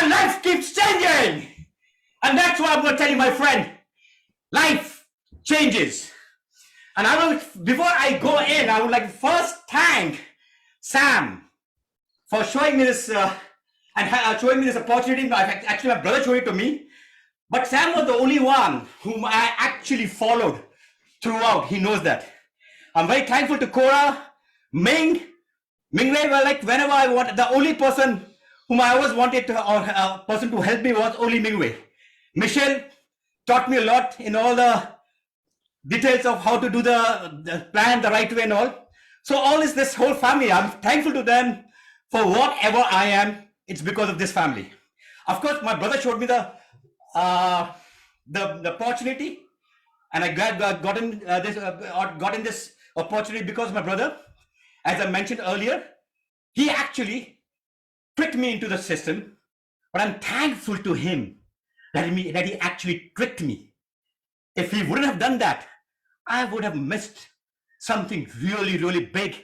and life keeps changing. And that's why I'm going to tell you, my friend, life changes. And before I go in, I would like to first thank Sam for showing me this showing me this opportunity. Actually, my brother showed it to me, but Sam was the only one whom I actually followed throughout. He knows that. I'm very thankful to Cora, Mingwei. Well, like whenever I wanted, the only person whom I always wanted to, or person to help me was only Mingwei. Michelle taught me a lot in all the details of how to do the plan the right way and all. So all this whole family, I'm thankful to them for whatever I am. It's because of this family. Of course, my brother showed me the opportunity, and I got in this opportunity because my brother, as I mentioned earlier, he actually tricked me into the system. But I'm thankful to him that he actually tricked me. If he wouldn't have done that, I would have missed something really, really big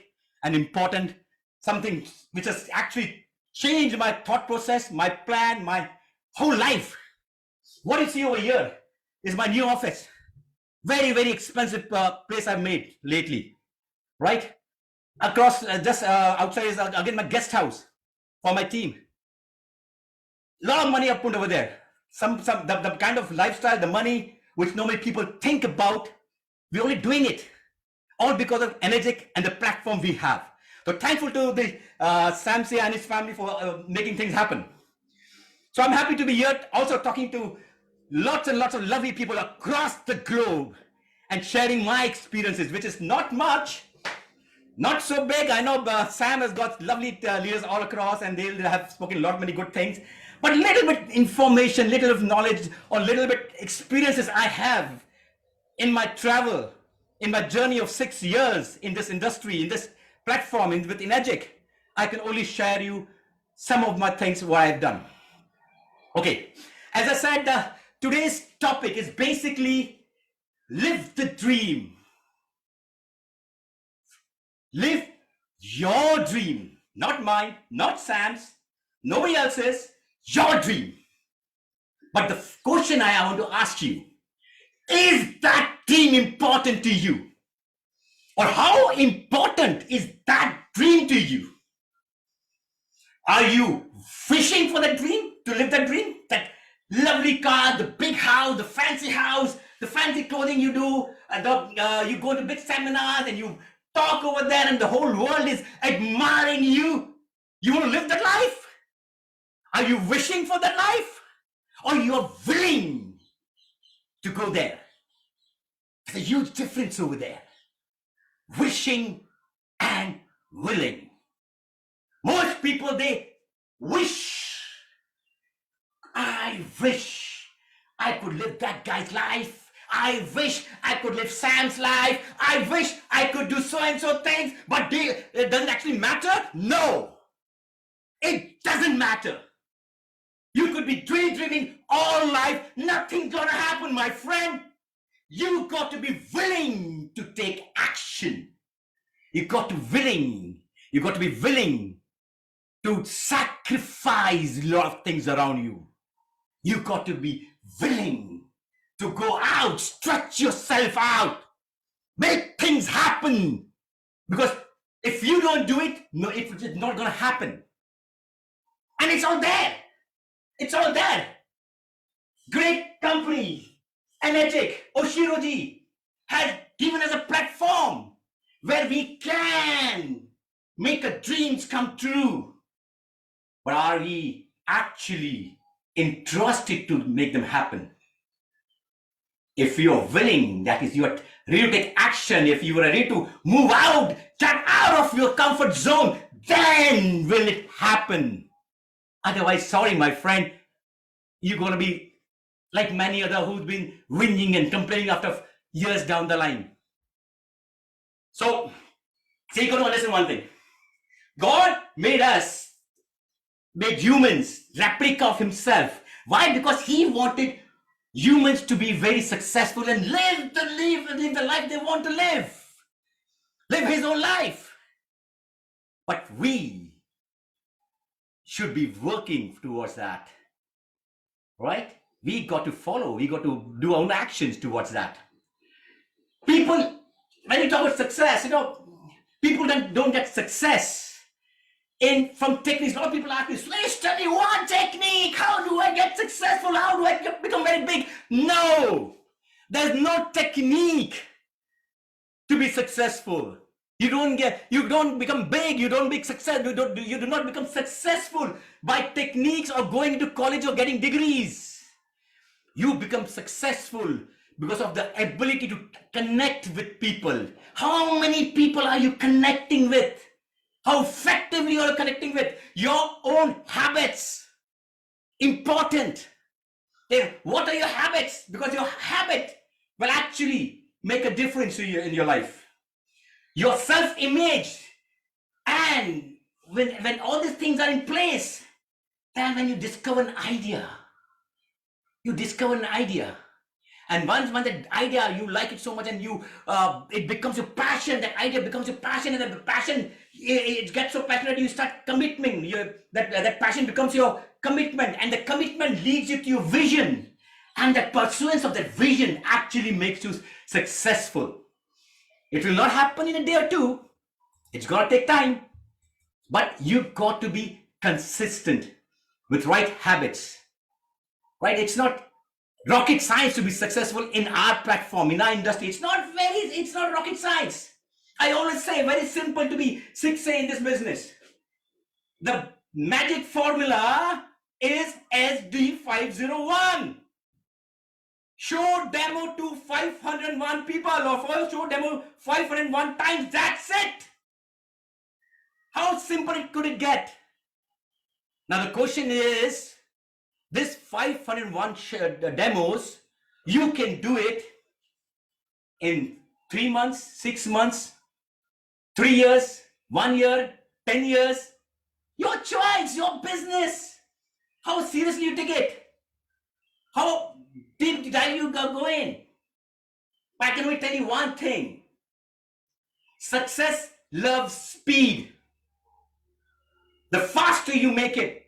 and important, something which has actually changed my thought process, my plan, my whole life. What you see over here is my new office. Very, very expensive place I've made lately, right? Across, just outside is again my guest house for my team. A lot of money I've put over there. The kind of lifestyle, the money which normally people think about, we're only doing it all because of Energic and the platform we have. So thankful to the Samsi and his family for making things happen. So I'm happy to be here also talking to lots and lots of lovely people across the globe and sharing my experiences, which is not much, not so big. I know Sam has got lovely leaders all across and they'll have spoken a lot many good things, but little bit information, little of knowledge, or little bit experiences I have in my travel, in my journey of 6 years in this industry, in this platform, with Energic. I can only share you some of my things, what I've done. Okay, as I said, today's topic is basically live the dream. Live your dream, not mine, not Sam's, nobody else's, your dream. But the question I want to ask you, is that dream important to you? Or how important is that dream to you? Are you fishing for that dream, to live that dream? That lovely car, the big house, the fancy clothing you do, you go to big seminars and you talk over there and the whole world is admiring you. You want to live that life? Are you wishing for that life? Or you are willing to go there? There's a huge difference over there. Wishing and willing. Most people, they wish. I wish I could live that guy's life. I wish I could live Sam's life. I wish I could do so and so things, but it doesn't actually matter? No, it doesn't matter. You could be daydreaming all life. Nothing's gonna happen, my friend. You got to be willing to take action. You got to be willing to sacrifice a lot of things around you. You got to be willing to go out, stretch yourself out, make things happen. Because if you don't do it, no, it's not gonna happen. And it's all there. It's all there. Great company, Energic, Oshiroji has given us a platform where we can make our dreams come true. But are we actually entrusted to make them happen? If you are willing, that is, you are ready to take action, if you are ready to move out, get out of your comfort zone, then will it happen. Otherwise, sorry, my friend, you're going to be like many other who've been whinging and complaining after years down the line. So you're going to understand one thing. God made humans, replica of himself. Why? Because he wanted humans to be very successful and live the life they want to live his own life. But we should be working towards that. right? We got to follow, we got to do our own actions towards that. People, when you talk about success, people don't get success from techniques. A lot of people ask me, let's study one technique. How do I get successful? How do I become very big? No, there's no technique to be successful. You don't become big, you don't be successful, you do not become successful by techniques or going to college or getting degrees. You become successful because of the ability to connect with people. How many people are you connecting with? How effectively are you connecting with? Your own habits. Important. What are your habits? Because your habit will actually make a difference in your life. Your self-image. And when all these things are in place, then when you discover an idea, and once that idea, you like it so much, and it becomes your passion. That idea becomes your passion, and the passion, it gets so passionate, you start commitment. That passion becomes your commitment, and the commitment leads you to your vision, and the pursuance of that vision actually makes you successful. It will not happen in a day or two. It's gonna take time, but you've got to be consistent with right habits. Right? It's not rocket science to be successful in our platform, in our industry. It's not rocket science. I always say, very simple to be success in this business. The magic formula is SD501. Show demo to 501 people, or show demo 501 times. That's it. How simple could it get? Now the question is, this 501 demos, you can do it in 3 months, 6 months, 3 years, 1 year, 10 years. Your choice, your business. How seriously you take it? How deep dive you go in? But I can only tell you one thing. Success loves speed. The faster you make it,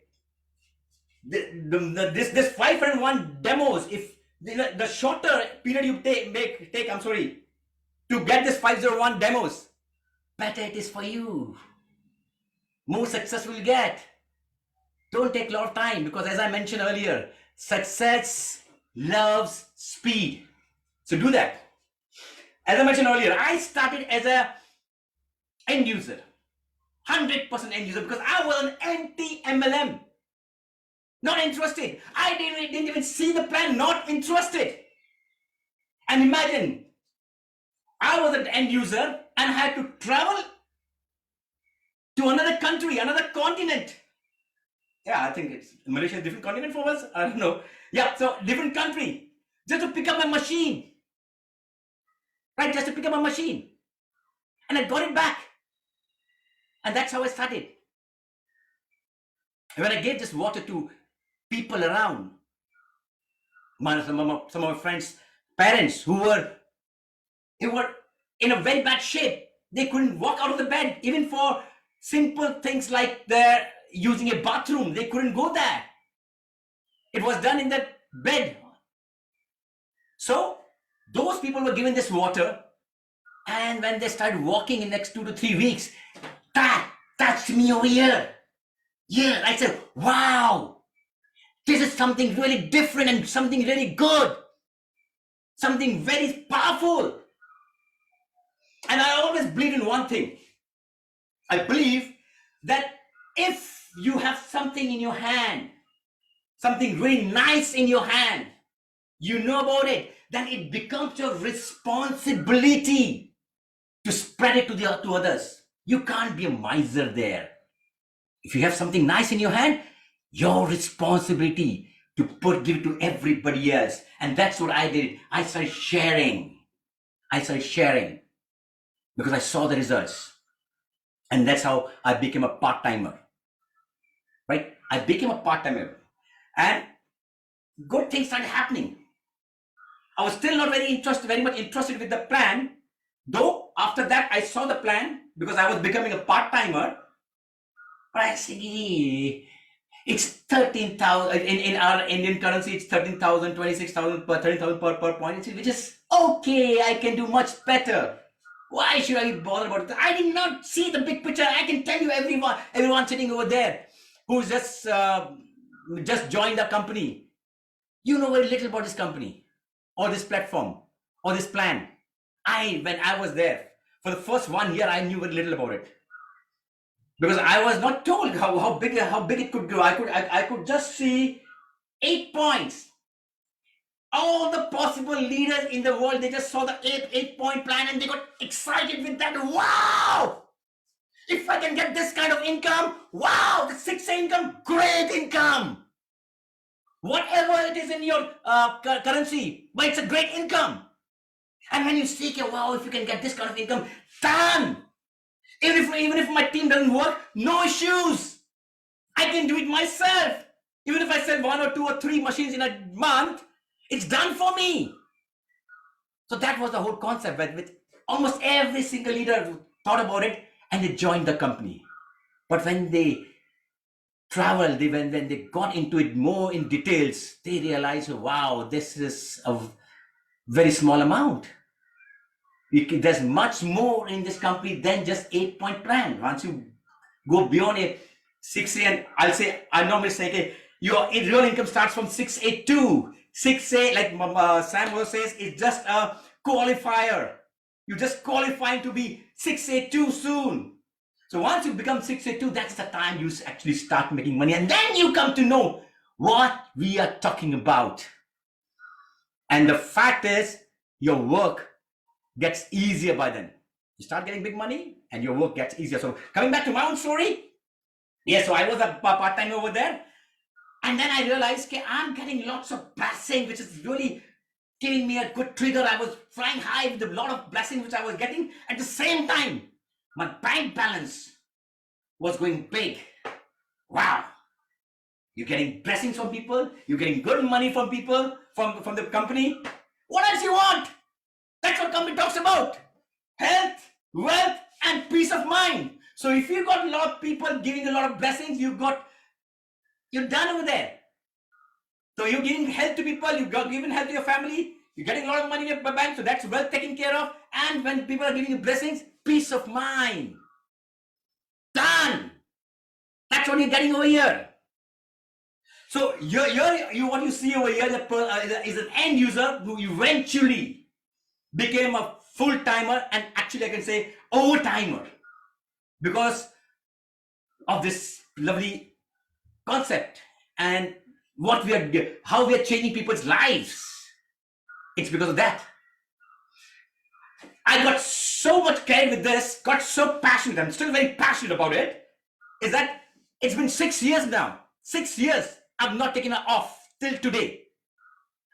this 501 demos, if the shorter period you take, to get this 501 demos, better it is for you. More successful you get. Don't take a lot of time, because as I mentioned earlier, success loves speed. So do that. As I mentioned earlier, I started as a end user, 100% end user, because I was an anti-MLM. Not interested. I didn't even see the plan, not interested. And imagine, I was an end user and had to travel to another country, another continent. Yeah, I think Malaysia is a different continent for us. I don't know. Yeah, so different country. Just to pick up my machine. Right, just to pick up my machine. And I got it back. And that's how I started. And when I gave this water to people around, some of my friends' parents who were in a very bad shape. They couldn't walk out of the bed, even for simple things like they're using a bathroom. They couldn't go there. It was done in the bed. So those people were given this water, and when they started walking in the next 2 to 3 weeks, that touched me over here. Yeah, I said, wow, this is something really different and something really good. Something very powerful. And I always believe in one thing. I believe that if you have something in your hand, something really nice in your hand, you know about it, then it becomes your responsibility to spread it to others. You can't be a miser there. If you have something nice in your hand, your responsibility to give it to everybody else. And that's what I did. I started sharing because I saw the results. And that's how I became a part-timer. Right? I became a part-timer. And good things started happening. I was still not very much interested with the plan. Though after that I saw the plan, because I was becoming a part-timer. But I said, It's 13,000 in our Indian currency. It's 13,000, 26,000 per 30,000 per point, which is okay. I can do much better. Why should I bother about it? I did not see the big picture. I can tell you, everyone sitting over there who's just joined the company, you know very little about this company or this platform or this plan. When I was there for the first 1 year, I knew very little about it because I was not told how big it could go. I could just see 8 points. All the possible leaders in the world, they just saw the eight-point plan and they got excited with that. Wow! If I can get this kind of income, wow, the 6A income, great income. Whatever it is in your currency, but it's a great income. And when you see, wow, if you can get this kind of income, done. Even if my team doesn't work, no issues. I can do it myself. Even if I sell 1 or 2 or 3 machines in a month, it's done for me. So that was the whole concept with almost every single leader thought about it and they joined the company. But when they traveled, when they got into it more in details, they realized, wow, this is a very small amount. There's much more in this company than just 8-point plan. Once you go beyond a 6A, and I normally say, okay, your real income starts from 6A2. 6A, like Sam also says, is just a qualifier. You're just qualifying to be 6A2 soon. So once you become 6A2, that's the time you actually start making money. And then you come to know what we are talking about. And the fact is, your work gets easier by then. You start getting big money and your work gets easier. So coming back to my own story, so I was a part-time over there. And then I realized, I'm getting lots of blessing, which is really giving me a good trigger. I was flying high with a lot of blessings which I was getting. At the same time, my bank balance was going big. Wow. You're getting blessings from people. You're getting good money from people, from the company. What else you want? That's what company talks about. Health, wealth, and peace of mind. So if you got a lot of people giving a lot of blessings, you're done over there. So you're giving health to people, you've given health to your family, you're getting a lot of money in your bank, so that's wealth taken care of. And when people are giving you blessings, peace of mind. Done. That's what you're getting over here. So what you see over here is an end user who eventually became a full-timer and actually I can say over-timer because of this lovely concept and how we are changing people's lives. It's because of that. I got so much carried with this, got so passionate, I'm still very passionate about it, is that it's been 6 years now. 6 years, I've not taken it off till today.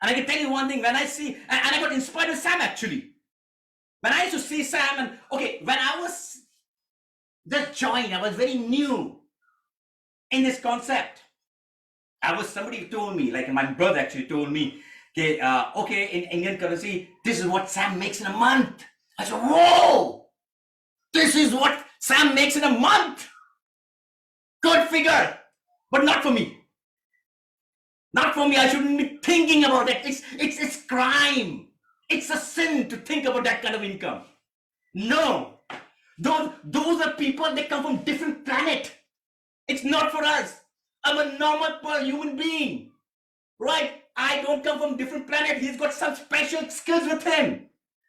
And I can tell you one thing, when I see, and I got inspired with Sam actually. When I used to see Sam, and when I was just joined, I was very new in this concept. Somebody told me, like my brother actually told me, in Indian currency, this is what Sam makes in a month. I said, whoa, this is what Sam makes in a month. Good figure, but not for me. Not for me. I shouldn't be thinking about that. It's crime. It's a sin to think about that kind of income. No, those are people, they come from different planet. It's not for us. I'm a normal human being, right? I don't come from different planet. He's got some special skills with him.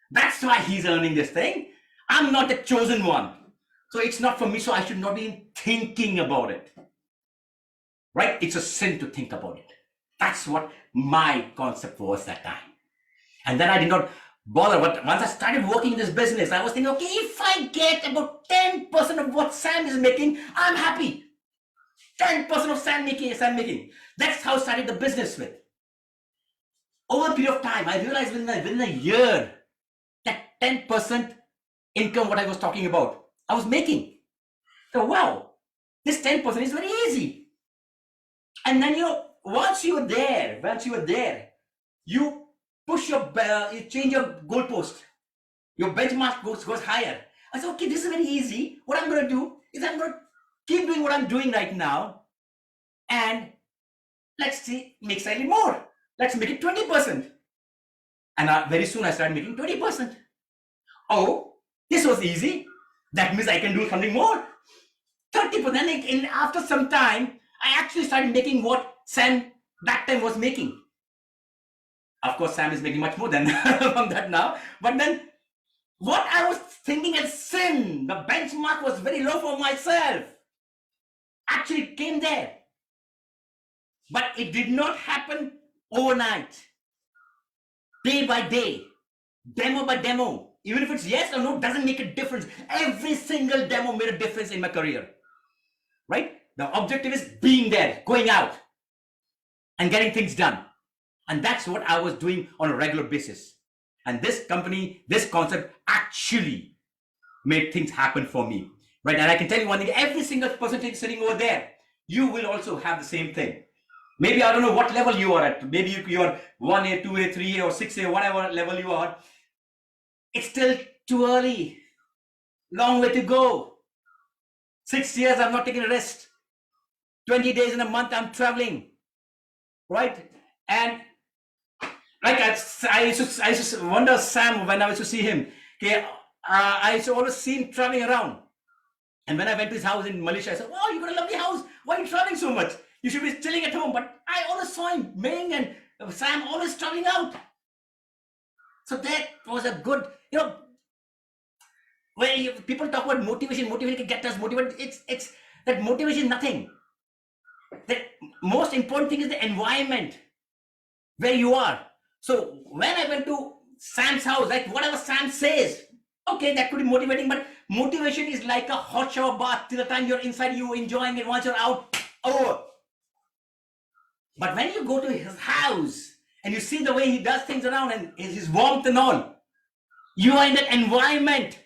That's why he's earning this thing. I'm not the chosen one. So it's not for me, so I should not be thinking about it. Right? It's a sin to think about it. That's what my concept was that time. And then I did not bother. But once I started working in this business, I was thinking, okay, if I get about 10% of what Sam is making, I'm happy. 10% of Sam making. That's how I started the business with. Over a period of time, I realized within a year, that 10% income, what I was talking about, I was making. So, wow, this 10% is very easy. And then, once you are there, you push you change your goalpost. Your benchmark goes higher. I said, okay, this is very easy. What I'm going to do is I'm going to keep doing what I'm doing right now. and let's see, make slightly more. Let's make it 20%. And very soon I started making 20%. Oh, this was easy. That means I can do something more. 30%. And after some time, I actually started making what Sam that time was making. Of course, Sam is making much more than from that now. But then what I was thinking as sin, the benchmark was very low for myself, actually came there. But it did not happen overnight. Day by day, demo by demo. Even if it's yes or no, doesn't make a difference. Every single demo made a difference in my career. Right? The objective is being there, going out and getting things done. And that's what I was doing on a regular basis. And this company, this concept actually made things happen for me. Right? And I can tell you one thing, every single person sitting over there, you will also have the same thing. Maybe I don't know what level you are at. Maybe you're 1A, 2A, 3A, or 6A, whatever level you are. It's still too early. Long way to go. 6 years, I'm not taking a rest. 20 days in a month, I'm traveling. Right? And like I used to wonder Sam when I used to see him. Okay, I used to always see him traveling around. And when I went to his house in Malaysia, I said, "Wow, you got a lovely house. Why are you traveling so much? You should be chilling at home." But I always saw him, Ming and Sam, always traveling out. So that was a good, when people talk about motivation can get us motivated. It's that motivation is nothing. The most important thing is the environment where you are. So when I went to Sam's house, like whatever Sam says, okay, that could be motivating, but motivation is like a hot shower bath. Till the time you're inside, you enjoying it. Once you're out, over. But when you go to his house and you see the way he does things around and his warmth and all, you are in that environment.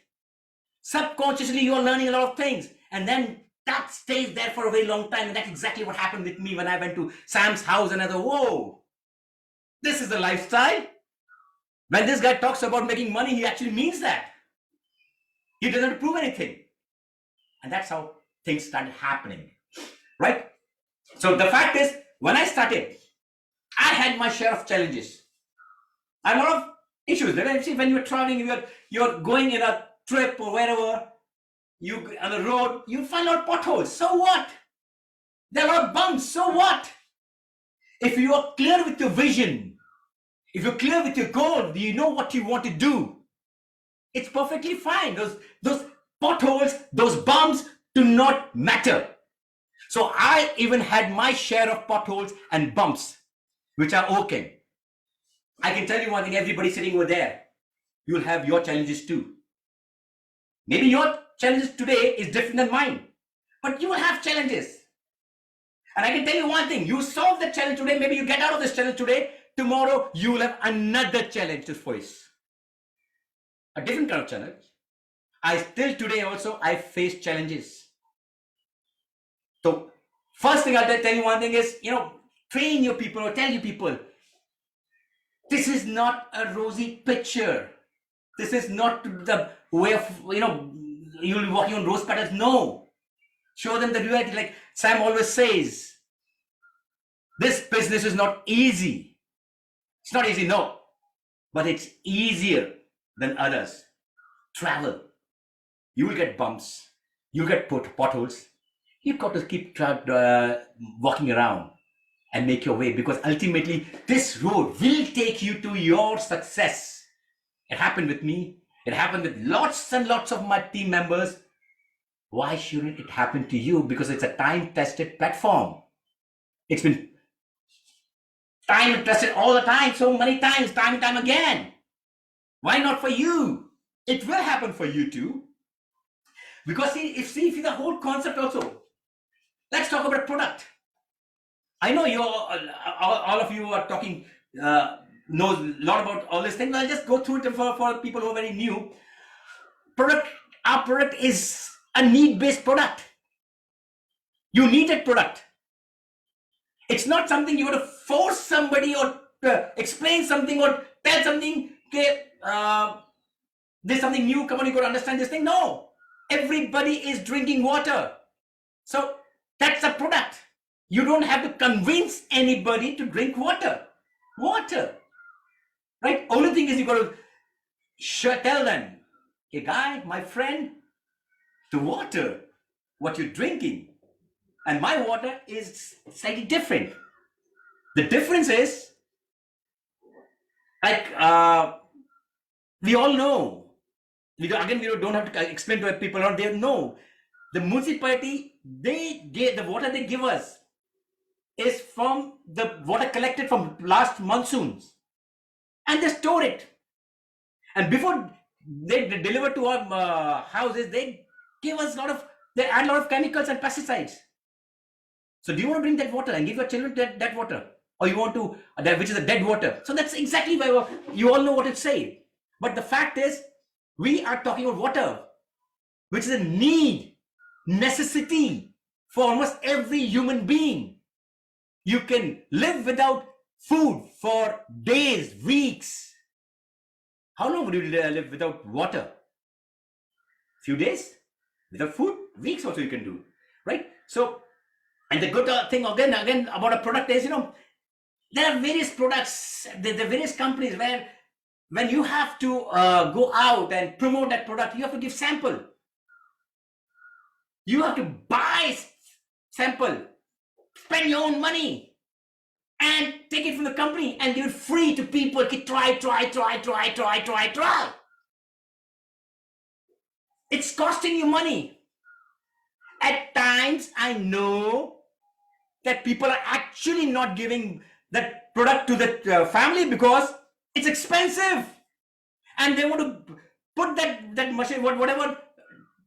Subconsciously, you are learning a lot of things. And then that stays there for a very long time. And that's exactly what happened with me when I went to Sam's house and I thought, whoa, this is the lifestyle. When this guy talks about making money, he actually means that. He doesn't prove anything. And that's how things started happening, right? So the fact is, when I started, I had my share of challenges. A lot of issues. When you're traveling, you're going in a trip or wherever, you on the road, you find a lot of potholes. So what? There are a lot of bumps. So what? If you are clear with your vision, if you're clear with your goal, you know what you want to do, it's perfectly fine. Those potholes, those bumps do not matter. So I even had my share of potholes and bumps, which are okay. I can tell you one thing, everybody sitting over there, you'll have your challenges too. Maybe your challenges today is different than mine, but you will have challenges. And I can tell you one thing, you solve the challenge today, maybe you get out of this challenge today, tomorrow you will have another challenge to face. A different kind of challenge. I still today also, I face challenges. So first thing I'll tell you one thing is, train your people or tell your people, this is not a rosy picture. This is not the way of, you'll be walking on rose petals. No. Show them the reality. Like Sam always says, this business is not easy. It's not easy, no. But it's easier than others. Travel. You will get bumps. You'll get potholes. You've got to keep walking around and make your way, because ultimately this road will take you to your success. It happened with me. It happened with lots and lots of my team members. Why shouldn't it happen to you? Because it's a time-tested platform. It's been time-tested all the time, so many times, time and time again. Why not for you? It will happen for you too. Because see the whole concept also. Let's talk about product. I know all of you are talking, know a lot about all these things. I'll just go through it for people who are very new. Our product is a need-based product. You need a product. It's not something you want to force somebody or explain something or tell something, okay, there's something new, come on, you got to understand this thing. No, everybody is drinking water. So that's a product. You don't have to convince anybody to drink water. Water. Right? Only thing is you got to tell them, hey guy, my friend, the water, what you're drinking, and my water is slightly different. The difference is, like, we all know, we don't have to explain to people around, they know, the municipality, the water they give us is from the water collected from last monsoons, and they store it. And before they deliver to our houses, they give us they add a lot of chemicals and pesticides. So do you want to drink that water and give your children that water? Or you want to, which is a dead water? So that's exactly why you all know what it's saying. But the fact is, we are talking about water, which is a need, necessity for almost every human being. You can live without food for days, weeks. How long would you live without water? Few days? Without food? Weeks also you can do, right? So, and the good thing again about a product is, there are various products, there are various companies where when you have to go out and promote that product, you have to give sample. You have to buy sample, spend your own money, and take it from the company and give it free to people. Try. It's costing you money. At times, I know that people are actually not giving that product to the family because it's expensive, and they want to put that machine, whatever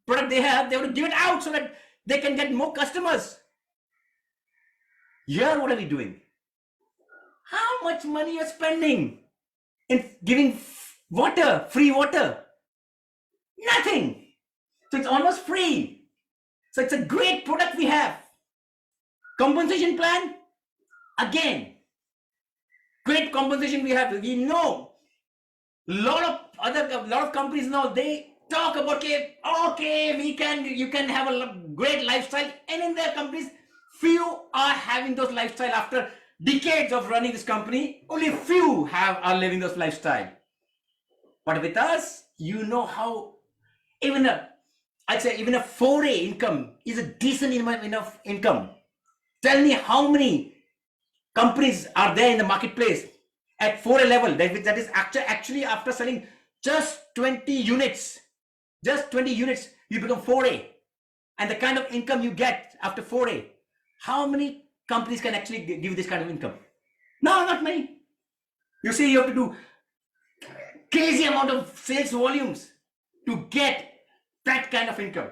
product they have, they want to give it out so that they can get more customers. Here, what are we doing? How much money you're spending in giving water, free water? Nothing. So it's almost free. So it's a great product we have. Compensation plan, again, great compensation we have. We know a lot of companies now, they talk about, okay, you can have a great lifestyle, and in their companies, few are having those lifestyle after decades of running this company. Only few are living those lifestyle. But with us, how even a 4A income is a decent enough income. Tell me how many companies are there in the marketplace at 4A level that is actually after selling just 20 units, you become 4A, and the kind of income you get after 4A. How many companies can actually give this kind of income? No, not many. You see, you have to do crazy amount of sales volumes to get that kind of income,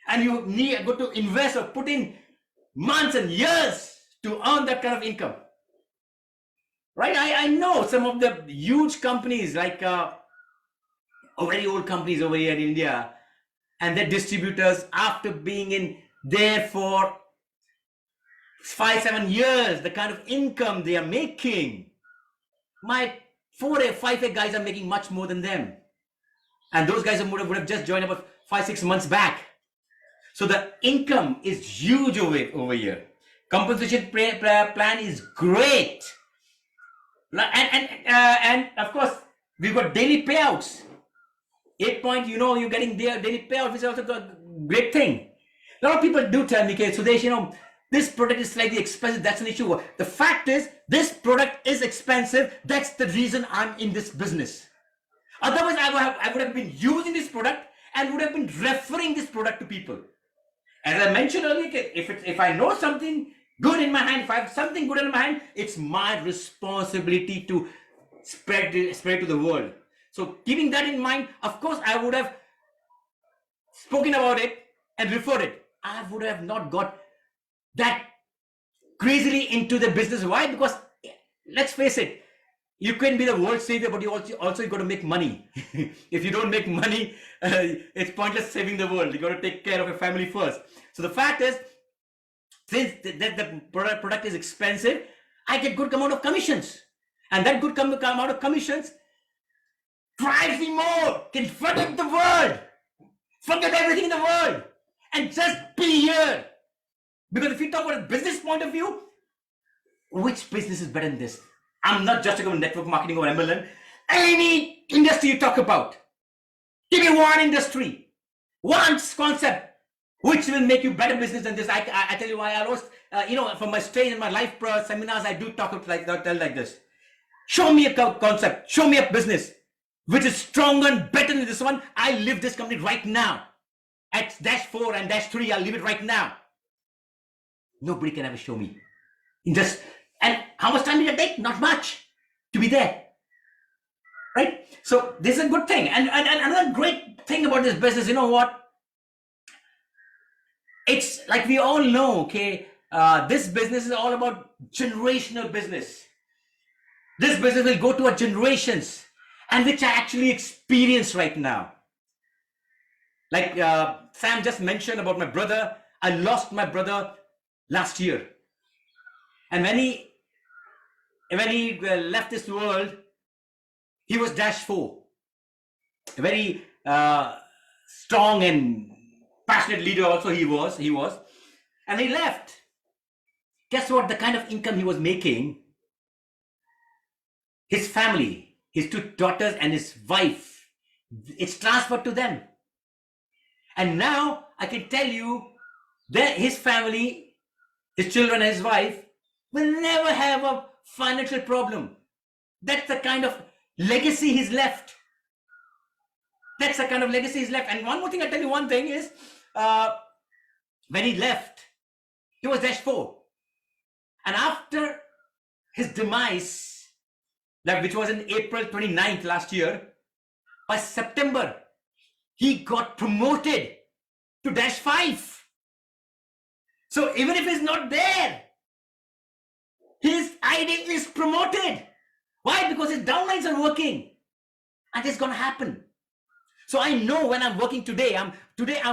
and you got to invest or put in months and years to earn that kind of income, right? I know some of the huge companies, like very old companies over here in India, and their distributors, after being in there for 5-7 years, the kind of income they are making, my 4A, 5A guys are making much more than them. And those guys would have just joined about 5-6 months back. So the income is huge over here. Compensation plan is great. And of course, we've got daily payouts. 8 point, you're getting their daily payout, which is also a great thing. A lot of people do tell me, okay, Sudesh, this product is slightly expensive. That's an issue. The fact is, this product is expensive. That's the reason I'm in this business. Otherwise, I would have been using this product and would have been referring this product to people. As I mentioned earlier, if I know something good in my hand, if I have something good in my hand, it's my responsibility to spread it to the world. So keeping that in mind, of course, I would have spoken about it and referred it. I would have not got that crazily into the business. Why? Because let's face it, you can be the world savior, but you also got to make money. If you don't make money, it's pointless saving the world. You got to take care of your family first. So the fact is, since the product is expensive, I get good amount of commissions, and that good amount of commissions drives me more. Can forget the world, forget everything in the world, and just be here. Because if you talk about a business point of view, which business is better than this? I'm not just talking about network marketing or MLM. Any industry you talk about, give me one industry, one concept which will make you better business than this. I tell you why. I always, from my stage in my life seminars, I do talk like this. Show me a concept, show me a business which is stronger and better than this one. I live this company right now. At -4 and -3, I'll leave it right now. Nobody can ever show me. And how much time did it take? Not much to be there. Right? So this is a good thing. And another great thing about this business, you know what? It's like we all know, okay, this business is all about generational business. This business will go to generations, and which I actually experience right now. Like Sam just mentioned about my brother. I lost my brother last year. And when he left this world, he was -4. A very strong and passionate leader also he was. And he left. Guess what? The kind of income he was making, his family, his 2 daughters and his wife, it's transferred to them. And now I can tell you that his family, his children and his wife will never have a financial problem. That's the kind of legacy he's left. That's the kind of legacy he's left. And one more thing, I'll tell you one thing is, when he left, he was -4. And after his demise, which was in April 29th last year, by September, he got promoted to -5. So even if he's not there, his idea is promoted. Why? Because his downlines are working, and it's going to happen. So I know when I'm working today, I'm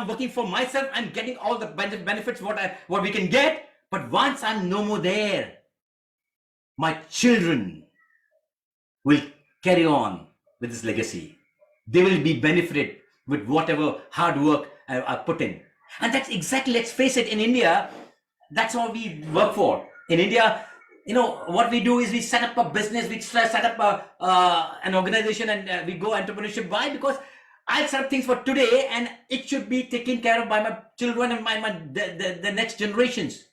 working for myself. I'm getting all the benefits what we can get. But once I'm no more there, my children will carry on with this legacy. They will be benefited with whatever hard work I put in. And that's exactly, let's face it, in India, that's what we work for. In India, what we do is we set up a business, we set up an organization, and we go entrepreneurship. Why? Because I'll set up things for today, and it should be taken care of by my children and the next generations.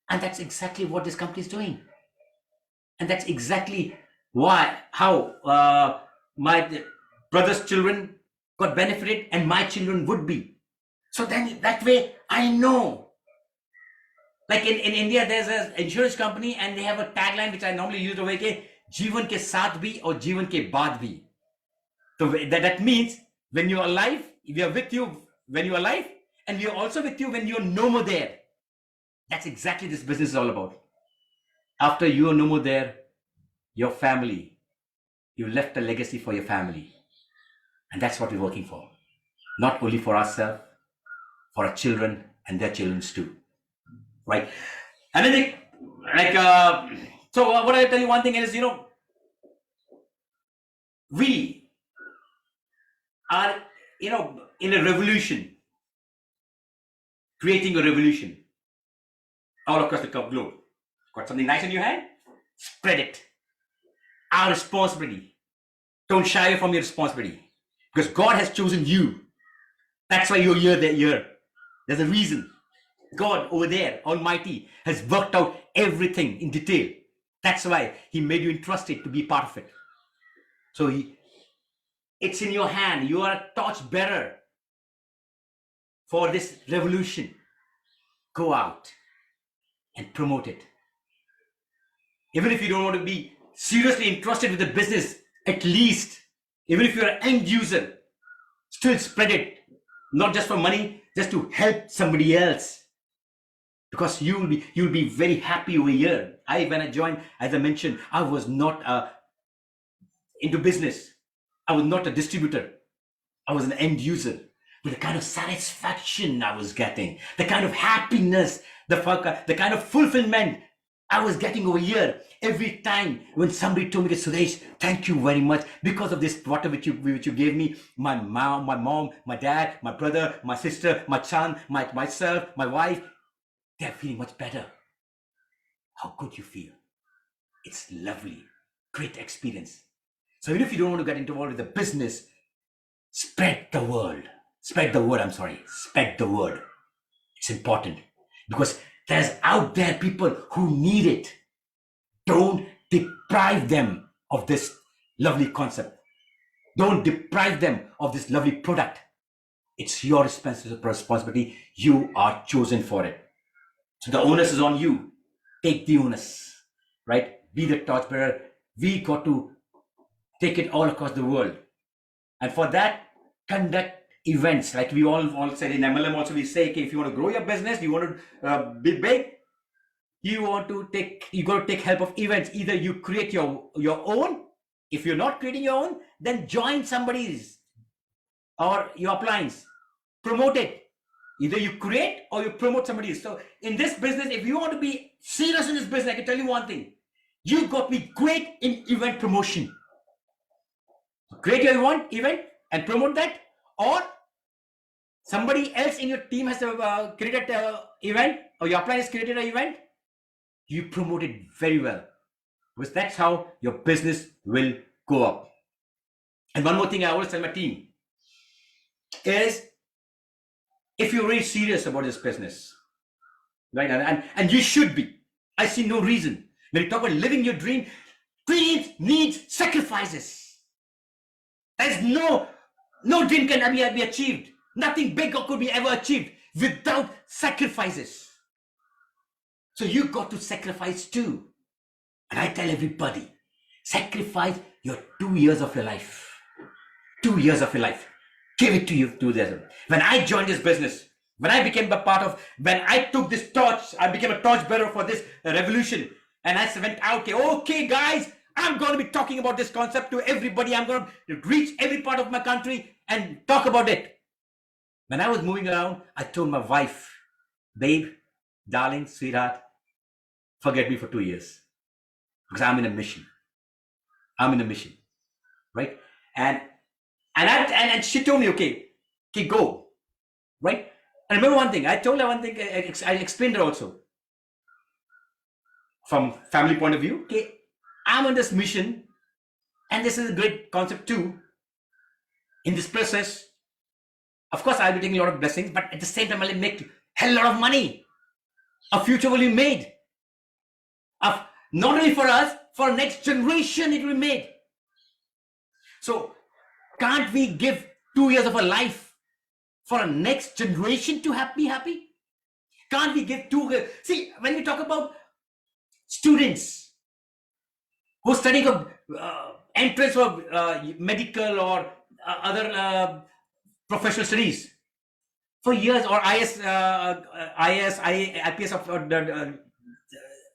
And that's exactly what this company is doing. And that's exactly how my brother's children got benefited, and my children would be. So then that way I know. Like in India, there's an insurance company, and they have a tagline which I normally use over here: "Jeevan ke saath bhi aur jeevan ke baad bhi." So that means when you're alive, we are with you when you're alive, and we are also with you when you're no more there. That's exactly this business is all about. After you are no more there, your family, you left a legacy for your family. And that's what we're working for. Not only for ourselves, for our children and their children too. Right? And I think, so what I tell you one thing is, we are, in a revolution, creating a revolution all across the globe. Got something nice in your hand? Spread it. Our responsibility. Don't shy away from your responsibility. Because God has chosen you. That's why you're here. There's a reason. God over there, Almighty, has worked out everything in detail. That's why He made you entrusted to be part of it. So it's in your hand. You are a torchbearer for this revolution. Go out and promote it. Even if you don't want to be seriously entrusted with the business, at least, even if you're an end user, still spread it. Not just for money, just to help somebody else. Because you'll be very happy over here. When I joined, as I mentioned, I was not into business. I was not a distributor. I was an end user. But the kind of satisfaction I was getting, the kind of happiness, the kind of fulfillment I was getting over here every time when somebody told me, "Suresh, thank you very much because of this water which you gave me. My mom, my dad, my brother, my sister, my son, myself, my wife. they're feeling much better. How good you feel. It's lovely. Great experience. So even if you don't want to get involved with the business, spread the word. Spread the word, Spread the word. It's important because there's out there people who need it. Don't deprive them of this lovely concept. Don't deprive them of this lovely product. It's your responsibility. You are chosen for it. So the onus is on you. Take the onus, right? Be the torchbearer. We got to take it all across the world. And for that, conduct events. Like we all said in MLM also, we say, okay, if you want to grow your business, you want to be big, you got to take help of events. Either you create your own. If you're not creating your own, then join somebody's or your appliance. Promote it. Either you create or you promote somebody's. So in this business, if you want to be serious in this business, I can tell you one thing. You've got to be great in event promotion. Create your event and promote that, or somebody else in your team has created an event, or your appliance has created an event, you promote it very well, because that's how your business will go up. And one more thing I always tell my team is, if you're really serious about this business, right, and you should be, I see no reason. When you talk about living your dream, dreams need sacrifices. There's no dream can be achieved. Nothing big could be ever achieved without sacrifices. So you got to sacrifice too. And I tell everybody, sacrifice your 2 years of your life. 2 years of your life. Give it to you. When I joined this business, when I became when I took this torch, I became a torch bearer for this revolution. And I went out, okay guys, I'm going to be talking about this concept to everybody. I'm going to reach every part of my country and talk about it. When I was moving around, I told my wife, babe, darling, sweetheart, forget me for 2 years, because I'm in a mission. Right? And she told me, okay, go. Right? And remember one thing, I told her one thing, I explained her also. From family point of view, okay, I'm on this mission, and this is a great concept too. In this process, of course, I'll be taking a lot of blessings, but at the same time, I'll make a hell lot of money. A future will be made. Not only for us, for next generation, it will be made. So, can't we give 2 years of our life for a next generation to be happy? Can't we give 2 years? See, when we talk about students who are studying entrance for medical or other professional studies for years, or IS, IPS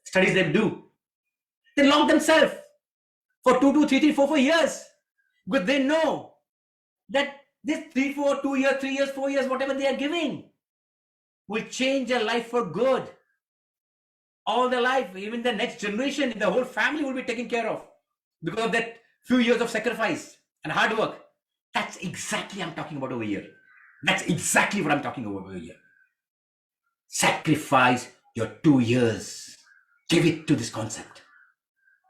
studies they do, they lock themselves for 2, 3, 4 years, because they know that this 3, 4, 2 years, 3 years, 4 years, whatever they are giving, will change their life for good. All their life, even the next generation, the whole family will be taken care of because of that few years of sacrifice and hard work. That's exactly what I'm talking about over here. Sacrifice your 2 years. Give it to this concept.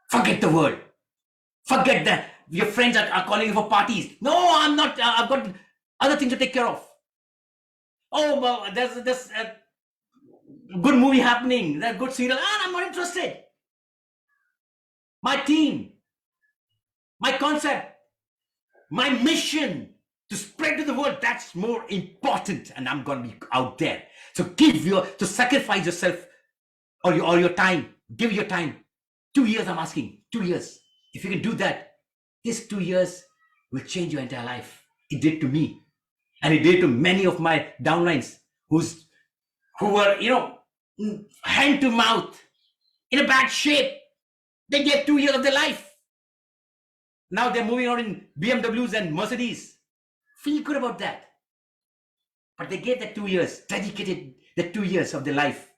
Forget the world. Forget that your friends are calling you for parties. No, I'm not. I've got other things to take care of. Oh, well, there's this good movie happening. There's good serial. I'm not interested. My team, my concept, my mission to spread to the world, that's more important, and I'm going to be out there. So to sacrifice yourself or your time. Give your time. 2 years, I'm asking. 2 years. If you can do that, this 2 years will change your entire life. It did to me, and it did to many of my downlines who were, hand to mouth, in a bad shape. They gave 2 years of their life. Now they're moving out in BMWs and Mercedes. Feel good about that. But they gave that 2 years, dedicated the 2 years of their life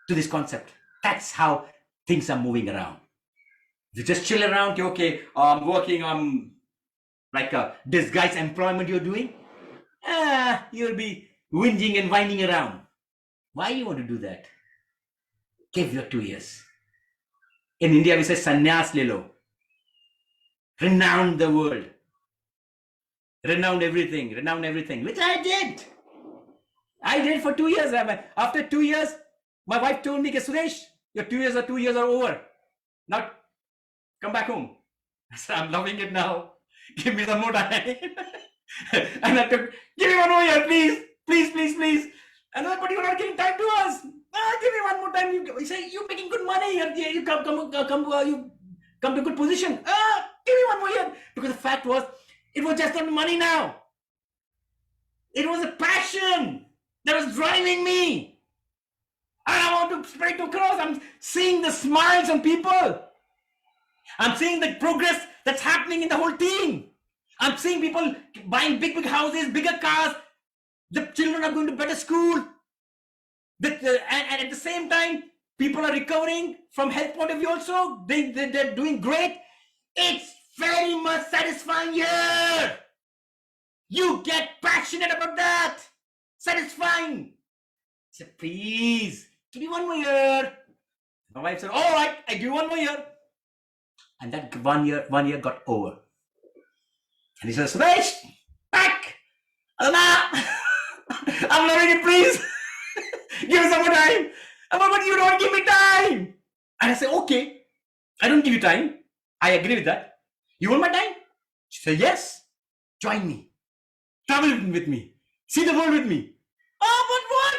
to this concept. That's how things are moving around. If you just chill around, you're okay, I'm working on like a disguised employment you're doing, you'll be whinging and whining around. Why you want to do that? Give your 2 years. In India, we say sannyas le lo. Renowned the world. Renowned everything, which I did. I did for 2 years. After 2 years, my wife told me, Suresh, your 2 years are over. Now, come back home. I said, I'm loving it now. Give me some more time. And I took, give me 1 more year, please. Please. And I said, but you're not giving time to us. Give me 1 more time. You say, you're making good money. You come to a good position. Give me 1 more year. Because the fact was, it was just not money now. It was a passion that was driving me. And I want to spread it across. I'm seeing the smiles on people. I'm seeing the progress that's happening in the whole team. I'm seeing people buying big houses, bigger cars. The children are going to better school. And at the same time, people are recovering from health point of view also. They're doing great. It's very much satisfying here. You get passionate about that. Satisfying. I said, please, give me 1 more year. My wife said, all right, I give you 1 more year. And that 1 year got over. And he says, Suresh, back. I'm loving it, please. Give me some more time. But you don't give me time. And I say, okay, I don't give you time. I agree with that. You want my time? She said, yes. Join me. Travel with me. See the world with me. Oh, but what?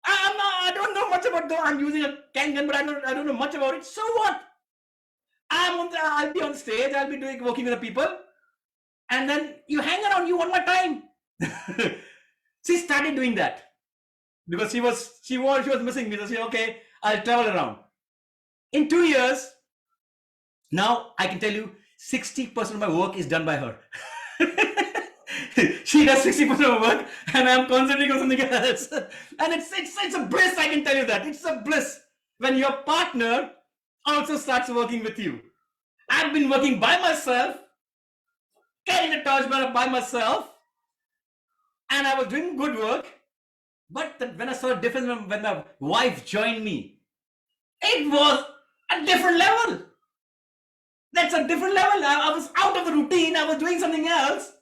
I don't know much about I'm using a kangen, but I don't know much about it. So what? I'll be on stage. I'll be working with the people. And then you hang around. You want my time. She started doing that because she was missing me. So she said, okay, I'll travel around. In 2 years, now I can tell you 60% of my work is done by her. She does 60% of work and I'm concentrating on something else. And it's a bliss, I can tell you that. It's a bliss when your partner also starts working with you. I've been working by myself, carrying the torch by myself, and I was doing good work. But when I saw a difference when my wife joined me, it was a different level. That's a different level. I was out of the routine. I was doing something else.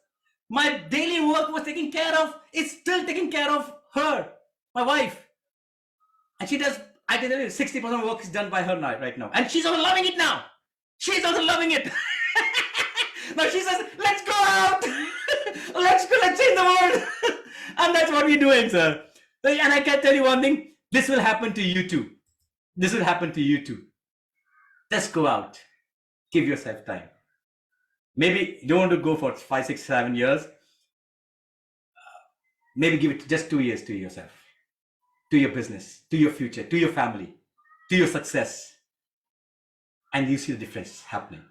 My daily work was taken care of. It's still taking care of her, my wife. And she does, I can tell you, 60% of work is done by her now, right now. And she's also loving it now. She's also loving it. Now she says, let's go out. Let's change the world. And that's what we're doing, sir. And I can tell you one thing. This will happen to you too. This will happen to you too. Just go out. Give yourself time. Maybe you don't want to go for 5, 6, 7 years. Maybe give it just 2 years to yourself, to your business, to your future, to your family, to your success. And you see the difference happening.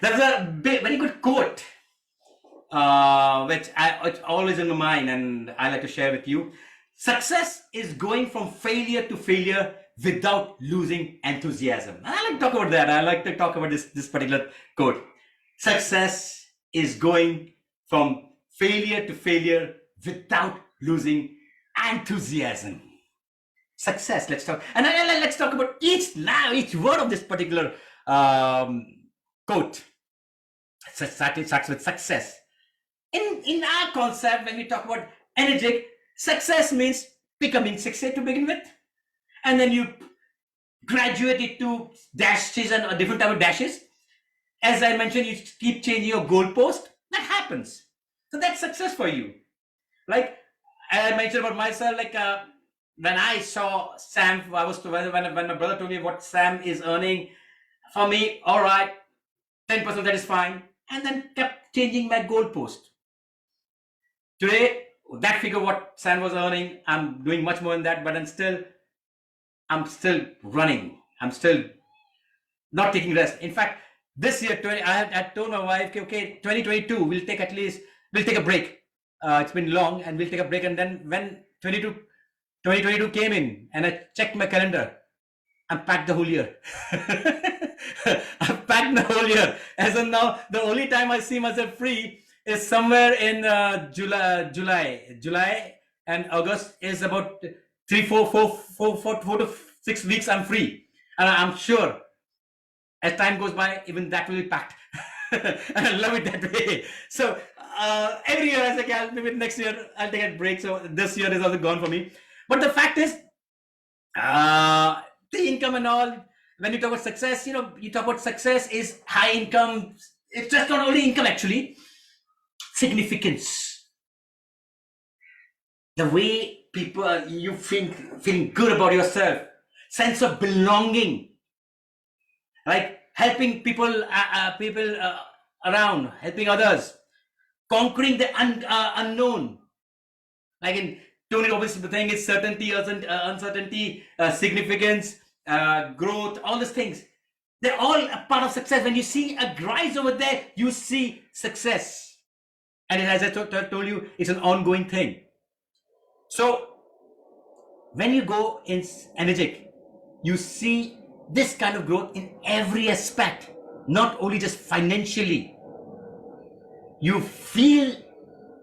There's a very good quote, which it's always in my mind and I like to share with you. Success is going from failure to failure without losing enthusiasm. And I like to talk about that. I like to talk about this particular quote. Success is going from failure to failure without losing enthusiasm. Success, let's talk. And let's talk about each word of this particular quote. It starts with success. In our concept, when we talk about energetic, success means becoming success to begin with. And then you graduate it to dashes and a different type of dashes. As I mentioned, you keep changing your goalpost. That happens. So that's success for you. Like I mentioned about myself, like when I saw Sam, when my brother told me what Sam is earning, for me, all right, 10% of that is fine. And then kept changing my goalpost. Today, that figure what Sam was earning, I'm doing much more than that, but I'm still running. I'm still not taking rest. In fact, this year, I told my wife, okay, 2022, we'll take a break. It's been long and we'll take a break. And then when 2022 came in and I checked my calendar, I'm packed the whole year. I've packed the whole year. As of now, the only time I see myself free is somewhere in July and August is about 4 to 6 weeks I'm free. And I'm sure as time goes by, even that will be packed. And I love it that way. So every year I say, okay, maybe next year I'll take a break. So this year is also gone for me. But the fact is, the income and all, when you talk about success, you talk about success is high income. It's just not only income, actually. Significance. The way people, you feeling good about yourself. Sense of belonging. Like helping people around, helping others. Conquering the unknown. Like in Tony Robbins, the thing is certainty, uncertainty, significance, growth, all these things. They're all a part of success. When you see a rise over there, you see success. And as I told you, it's an ongoing thing. So when you go in energetic, you see this kind of growth in every aspect, not only just financially. You feel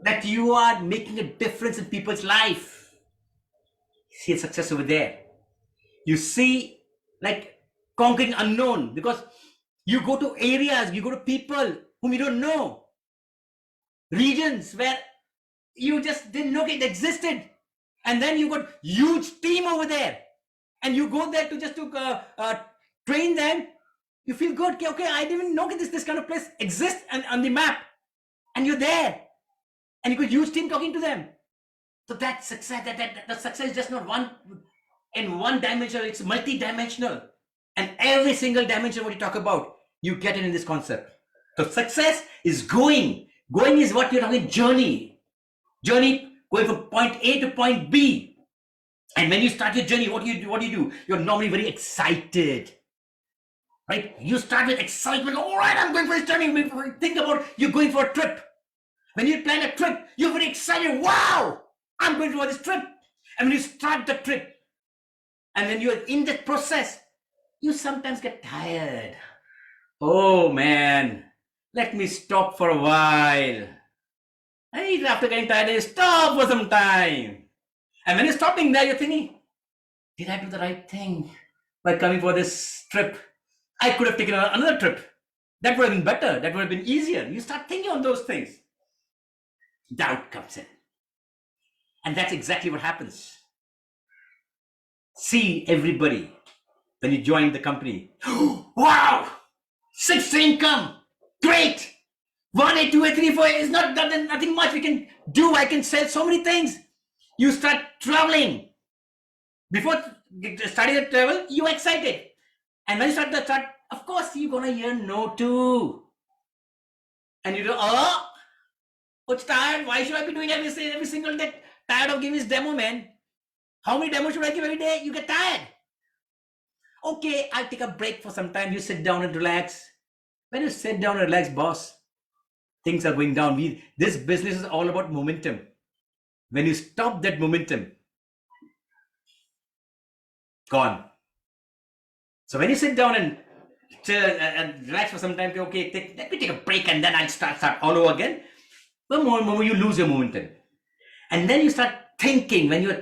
that you are making a difference in people's life. You see a success over there. You see like conquering unknown, because you go to areas, you go to people whom you don't know, regions where you just didn't know it existed, and then you got huge team over there, and you go there to just to train them. You feel good. Okay, I didn't even know this kind of place exists and on the map, and you're there, and you got huge team talking to them. So that success, that success is just not one in one dimension. It's multi-dimensional, and every single dimension what you talk about, you get it in this concept. So success is going. Going is what you're talking journey. Journey going from point A to point B. And when you start your journey, what do you do? You're normally very excited, right? You start with excitement. All right, I'm going for this journey. Think about you're going for a trip. When you plan a trip, you're very excited. Wow, I'm going for this trip. And when you start the trip, and when you're in that process, you sometimes get tired. Oh man, let me stop for a while. And after getting tired, you stop for some time. And when you're stopping there, you're thinking, did I do the right thing by coming for this trip? I could have taken another trip. That would have been better. That would have been easier. You start thinking on those things. Doubt comes in. And that's exactly what happens. See everybody when you join the company. Wow! 6th income! Great! 1, 8, 2, 8, 3, 4 is nothing much we can do. I can sell so many things. You start traveling. Before starting the travel, you're excited. And when you start of course, you're going to hear no too. And you go, oh, what's tired? Why should I be doing every single day? Tired of giving this demo, man. How many demos should I give every day? You get tired. Okay, I'll take a break for some time. You sit down and relax. When you sit down and relax, boss, things are going down. This business is all about momentum. When you stop that momentum, gone. So when you sit down and chill and relax for some time, okay, let me take a break and then I'll start all over again. The moment you lose your momentum, and then you start thinking when you're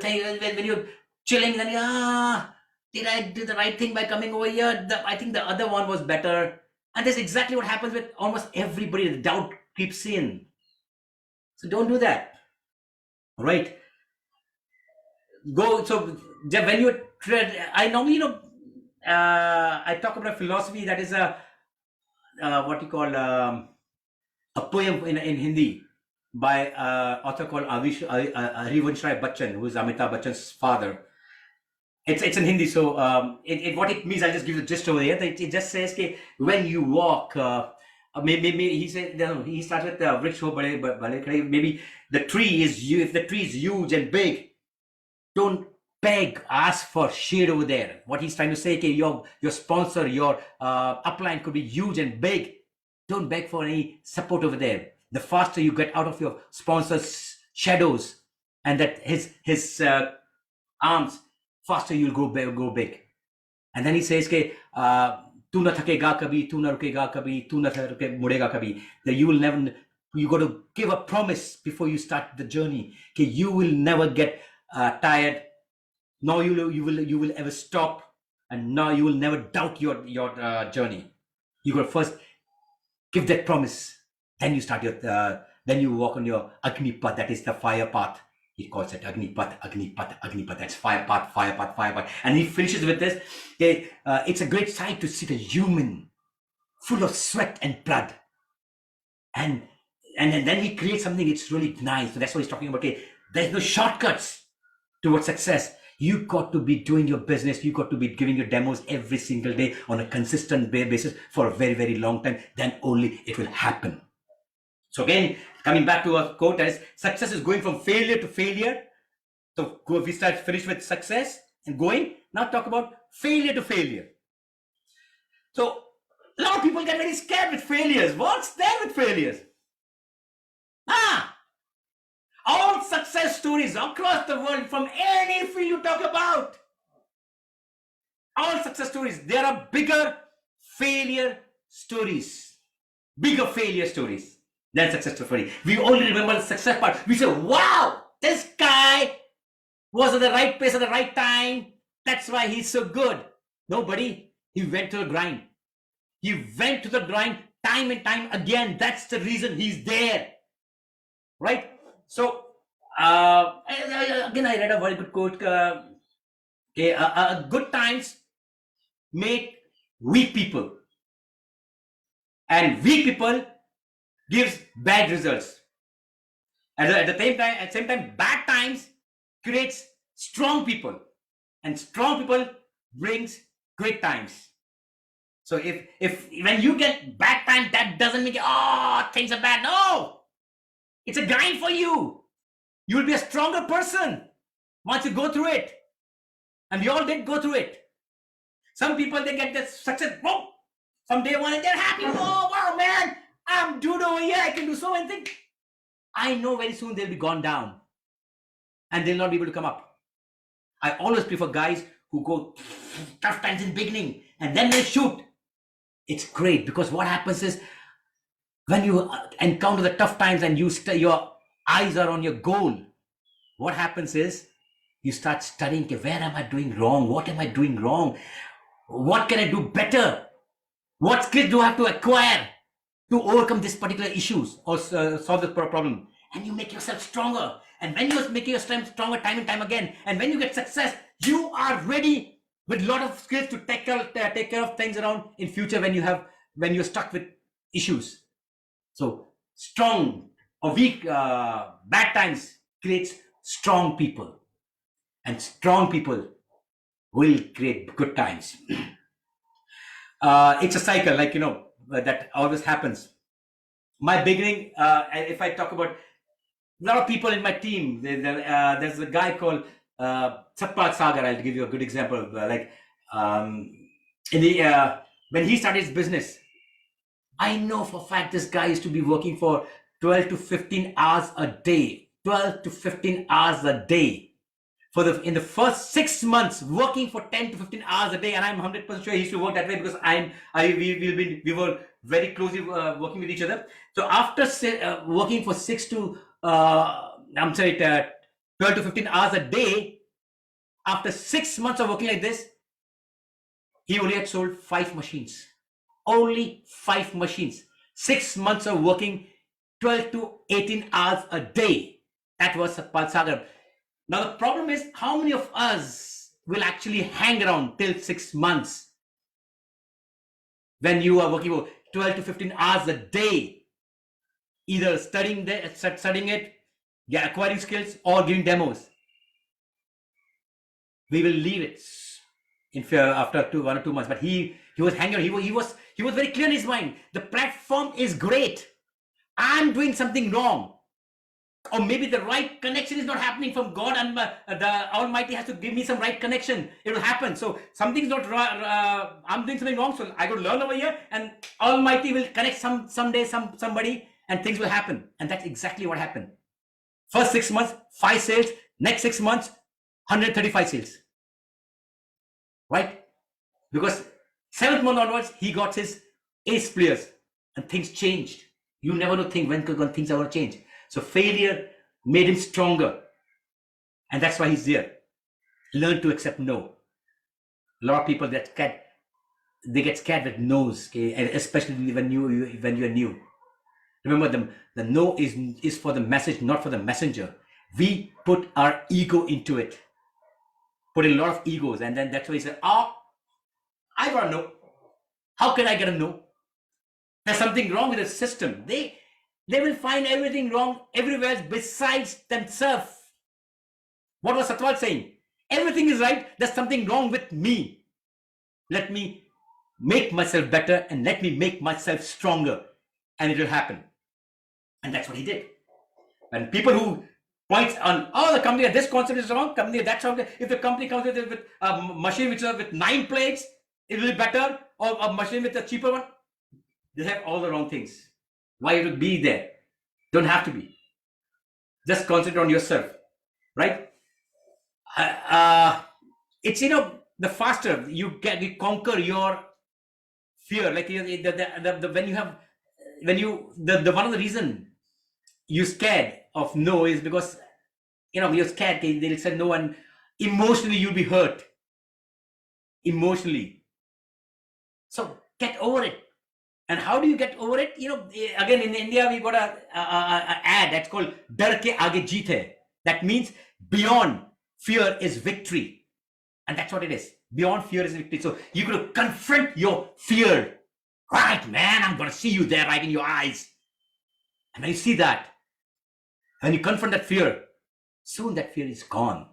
chilling, then did I do the right thing by coming over here? I think the other one was better, and that's exactly what happens with almost everybody. The doubt creeps in. So don't do that. All right. Go. So when you I normally I talk about a philosophy that is what you call a poem in Hindi by author called Harivansh Rai Bachchan, who is Amitabh Bachchan's father. It's in Hindi, so what it means, I'll just give you the gist over here. It just says that when you walk, maybe he said, he starts with Vriksho Bade Khade. Maybe the tree is if the tree is huge and big, don't beg, ask for shade over there. What he's trying to say, okay, your sponsor, your upline could be huge and big. Don't beg for any support over there. The faster you get out of your sponsor's shadows and that his arms, faster you'll go big. And then he says, "Ke tu na thakega kabhi, tu na rukega kabhi, tu na mudega kabhi." That you will never. You got to give a promise before you start the journey. Okay, you will never get tired. Nor you will ever stop. and now you will never doubt your journey. You got to first give that promise, then you start your then you walk on your Agni path, that is the fire path. He calls it Agni path, Agni path, Agni path. That's fire path, fire path, fire path. And he finishes with this. It's a great sight to see the human full of sweat and blood, and then he creates something. It's really nice. So that's what he's talking about. Okay, there's no shortcuts towards success. You got to be doing your business. You got to be giving your demos every single day on a consistent basis for a very, very long time. Then only it will happen. So again, coming back to our quote, as success is going from failure to failure. So we finish with success and going. Now talk about failure to failure. So a lot of people get very scared with failures. What's there with failures? All success stories across the world, from any field you talk about, all success stories, there are bigger failure stories than success stories. We only remember the success part. We say, wow, this guy was at the right place at the right time. That's why he's so good. No, buddy, he went to the grind. He went to the grind time and time again. That's the reason he's there. Right? So, again, I read a very good quote. Good times make weak people, and weak people gives bad results. At the same time, bad times creates strong people, and strong people brings great times. So if when you get bad time, that doesn't mean things are bad. No. It's a grind for you. You will be a stronger person once you go through it. And we all did go through it. Some people, they get this success, boom, from day one, and they're happy. Oh, wow, man, I'm dude over here. I can do so many things. I know very soon they'll be gone down. And they'll not be able to come up. I always prefer guys who go tough times in the beginning, and then they shoot. It's great, because what happens is, when you encounter the tough times and your eyes are on your goal, what happens is you start studying, where am I doing wrong? What am I doing wrong? What can I do better? What skills do I have to acquire to overcome these particular issues or solve the problem? And you make yourself stronger. And when you make yourself stronger time and time again, and when you get success, you are ready with a lot of skills to take care of things around in future when you're stuck with issues. So strong or weak, bad times creates strong people, and strong people will create good times. It's a cycle, that always happens. My beginning, if I talk about a lot of people in my team, there's a guy called Satpal Sagar. I'll give you a good example. When he started his business, I know for a fact this guy used to be working for 12 to 15 hours a day. 12 to 15 hours a day. In the first 6 months, working for 10 to 15 hours a day, and I'm 100% sure he used to work that way, because we were very closely working with each other. So after working for 12 to 15 hours a day, after 6 months of working like this, he only had sold 5 machines. Only 5 machines. 6 months of working 12 to 18 hours a day. That was Satpal Sagar. Now the problem is, how many of us will actually hang around till 6 months when you are working for 12 to 15 hours a day, either studying it, acquiring skills, or giving demos? We will leave it after 1 or 2 months. But he was hanging around. He was very clear in his mind. The platform is great. I'm doing something wrong. Or maybe the right connection is not happening from God, and the Almighty has to give me some right connection. It will happen. So something's not right. I'm doing something wrong. So I got to learn over here, and Almighty will connect someday somebody, and things will happen. And that's exactly what happened. First 6 months, 5 sales. Next 6 months, 135 sales. Right? Because 7th month onwards, he got his ace players, and things changed. You never know when things are going to change. So failure made him stronger. And that's why he's there. Learn to accept no. A lot of people that they get scared with no's, okay? And especially when you're new. Remember, the no is for the message, not for the messenger. We put our ego into it, put in a lot of egos, and then that's why he said, "Oh, I got a no. How can I get a no? There's something wrong with the system. They will find everything wrong everywhere besides themselves." What was Satwal saying? Everything is right. There's something wrong with me. Let me make myself better and let me make myself stronger, and it will happen. And that's what he did. And people who points on, oh, the company, this concept is wrong, company, that's wrong. If the company comes with a machine which is with 9 plates, it will be better, or a machine with a cheaper one. They have all the wrong things. Why you to be there? Don't have to be. Just concentrate on yourself, right? It's, the faster you conquer your fear. Like the one of the reason you're scared of no is because you're scared. They'll say no, and emotionally you'll be hurt. Emotionally, so get over it. And how do you get over it? Again, in India we got a ad that's called "Dar ke aage jeet hai." That means beyond fear is victory, and that's what it is. Beyond fear is victory. So you got to confront your fear. Right, man, I'm going to see you there, right in your eyes. And when you see that, when you confront that fear, soon that fear is gone.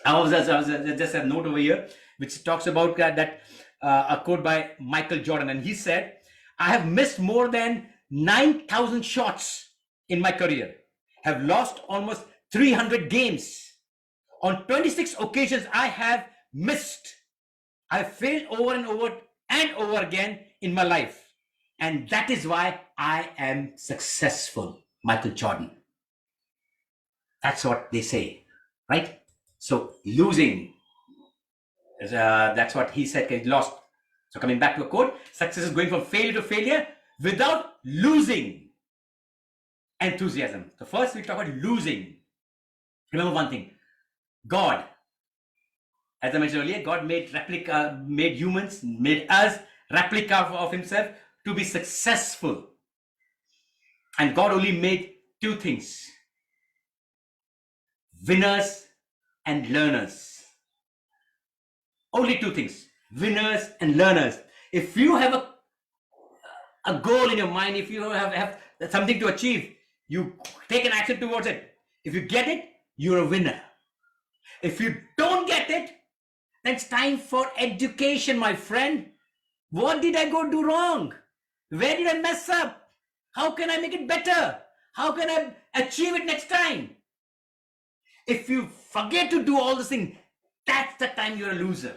I was just a note over here, which talks about a quote by Michael Jordan. And he said, "I have missed more than 9,000 shots in my career, have lost almost 300 games. On 26 occasions, I have missed. I have failed over and over again in my life. And that is why I am successful." Michael Jordan. That's what they say, right? So losing, that's what he said, he lost. So coming back to a quote, success is going from failure to failure without losing enthusiasm. So first we talk about losing. Remember one thing, God, as I mentioned earlier, God made humans, made us replica of himself to be successful. And God only made 2 things, winners and learners. Only 2 things, winners and learners. If you have a goal in your mind, if you have something to achieve, you take an action towards it. If you get it, you're a winner. If you don't get it, then it's time for education, my friend. What did I go do wrong? Where did I mess up? How can I make it better? How can I achieve it next time? If you forget to do all these things, that's the time you're a loser.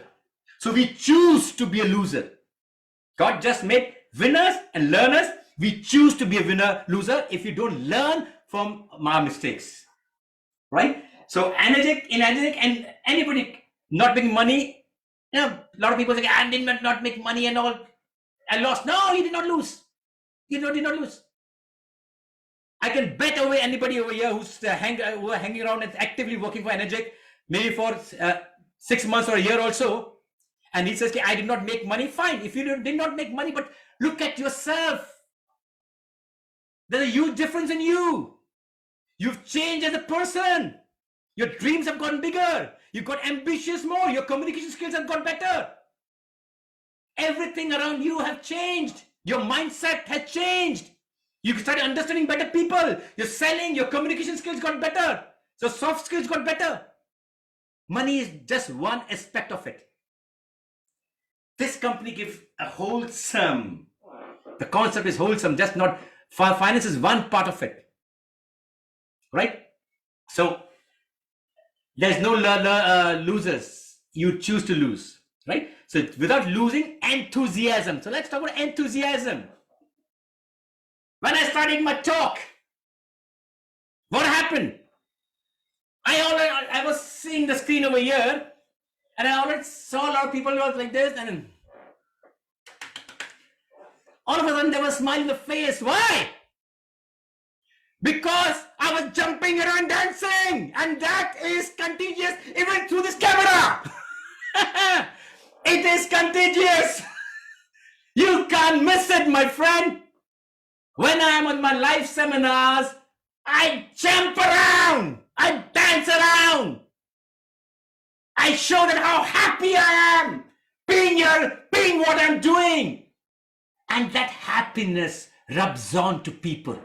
So we choose to be a loser. God just made winners and learners. We choose to be a winner, loser, if you don't learn from our mistakes, right? So energetic, and anybody not making money, a lot of people say, "I did not make money and all, I lost." No, you did not lose. You did not lose. I can bet away anybody over here who's hanging around and actively working for energetic, maybe for 6 months or a year also, and he says, "Okay, I did not make money." Fine, if you did not make money, but look at yourself. There's a huge difference in you. You've changed as a person. Your dreams have gotten bigger. You got ambitious more. Your communication skills have got better. Everything around you have changed. Your mindset has changed. You started understanding better people. You're selling. Your communication skills got better. So soft skills got better. Money is just one aspect of it. This company gives a wholesome. The concept is wholesome, just not finance is one part of it, right? So there's no losers. You choose to lose, right? So without losing enthusiasm. So let's talk about enthusiasm. When I started my talk, what happened? I was seeing the screen over here, and I already saw a lot of people like this, and all of a sudden they were smiling the face. Why? Because I was jumping around dancing, and that is contagious even through this camera. It is contagious. You can't miss it, my friend. When I am on my live seminars, I jump around. I dance around. I show them how happy I am being here, being what I'm doing. And that happiness rubs on to people.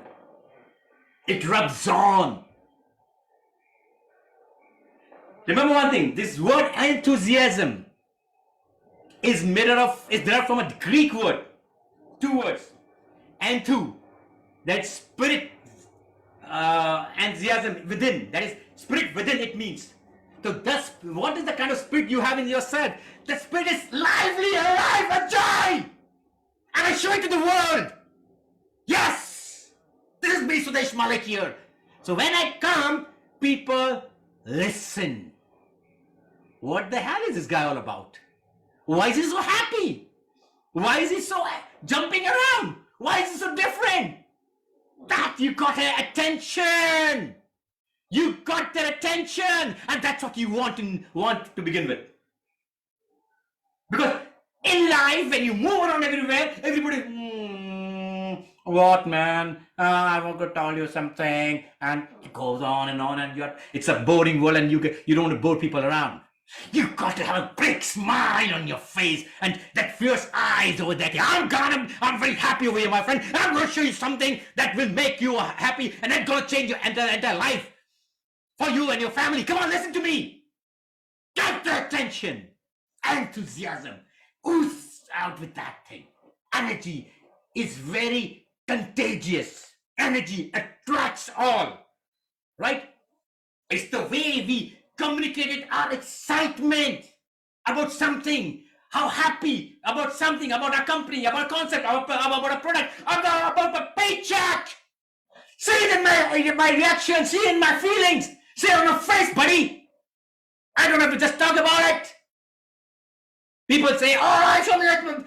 It rubs on. Remember one thing, this word enthusiasm is derived from a Greek word. 2 words. Enthu, that's spirit, enthusiasm within. That is spirit within, it means. So thus, what is the kind of spirit you have in yourself? The spirit is lively, alive, a joy. And I show it to the world. Yes, this is me, Sudesh Malik here. So when I come, people listen. What the hell is this guy all about? Why is he so happy? Why is he so jumping around? Why is he so different? That you got their attention. You got their attention, and that's what you want to begin with. Because in life, when you move around everywhere, everybody, what man? I want to tell you something, and it goes on, and it's a boring world, and you don't want to bore people around. You got to have a big smile on your face and that fierce eyes over there. I'm very happy over here, my friend. I'm going to show you something that will make you happy, and that's going to change your entire life for you and your family. Come on, listen to me. Get their attention. Enthusiasm. Ooze out with that thing. Energy is very contagious. Energy attracts all. Right? It's the way we communicated our excitement about something, how happy about something, about a company, about a concept, about a product, about a paycheck. See it in my reaction, see it in my feelings, see it on my face, buddy. I don't have to just talk about it. People say, oh, I show me that.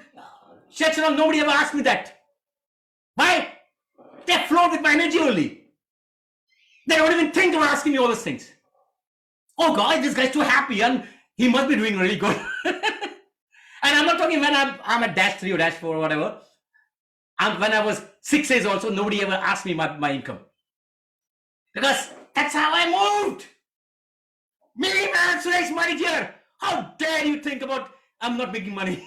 Shit, nobody ever asked me that. Why? They flow with my energy only. They don't even think of asking me all those things. Oh God, this guy's too happy and he must be doing really good. And I'm not talking when I'm at dash 3 or dash 4 or whatever. When I was 6 years old, so nobody ever asked me my income. Because that's how I moved. Me, man, Suresh Malik here. How dare you think about I'm not making money.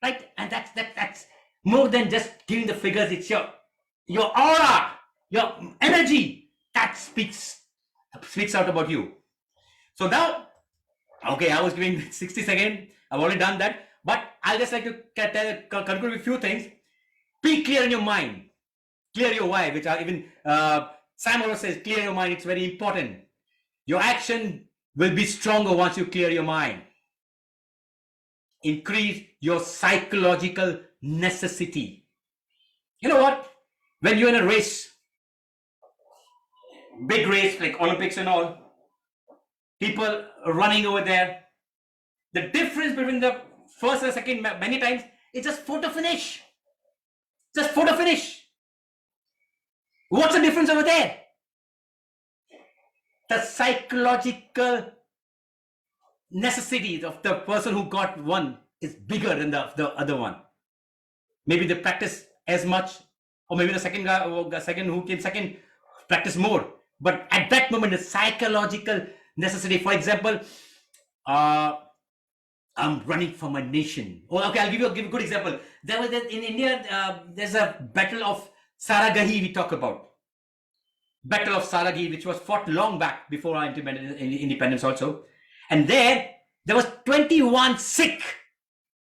Right? And that's more than just giving the figures. It's your aura, your energy that speaks out about you. So now, okay, I was giving 60 seconds. I've already done that. But I'll just like to conclude with a few things. Be clear in your mind. Clear your why, which even Sam also says, clear your mind. It's very important. Your action will be stronger once you clear your mind. Increase your psychological necessity. You know what? When you're in a race, big race like Olympics and all, people running over there, the difference between the first and second many times is just photo finish. Just photo finish. What's the difference over there? The psychological necessity of the person who got one is bigger than the other one. Maybe they practice as much, or maybe the second who came second practice more. But at that moment, the psychological necessity. For example, I'm running for my nation. Oh, okay, I'll give you a good example. There was in India, there's a battle of Saragahi we talk about. Battle of Saragahi, which was fought long back before our independence also. And there was 21 Sikh.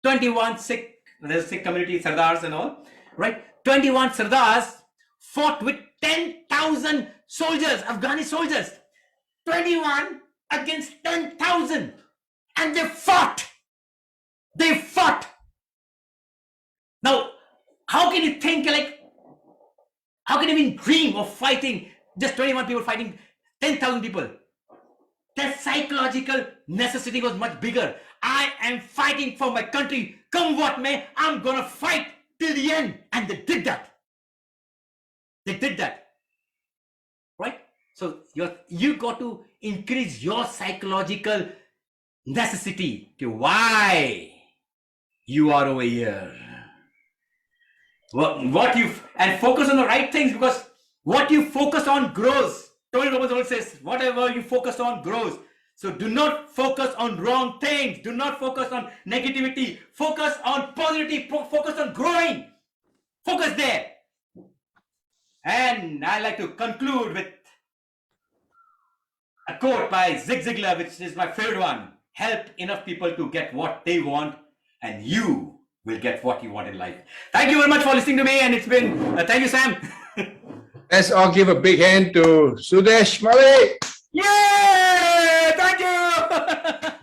There's a Sikh community, Sardars and all, right? 21 Sardars fought with 10,000 soldiers, Afghani soldiers. 21 against 10,000. And they fought. Now, how can you think how can you even dream of fighting just 21 people fighting 10,000 people? Their psychological necessity was much bigger. I am fighting for my country. Come what may, I'm going to fight till the end. And they did that. Right? So you got to increase your psychological necessity. Okay, why? you are over here. And focus on the right things, because what you focus on grows. Tony Robbins says, whatever you focus on grows. So do not focus on wrong things. Do not focus on negativity. Focus on positivity. Focus on growing. Focus there. And I like to conclude with a quote by Zig Ziglar, which is my favorite one. Help enough people to get what they want, and you will get what you want in life. Thank you very much for listening to me, and it's been, thank you, Sam. Let's all give a big hand to Sudesh Mali. Yay! Thank you!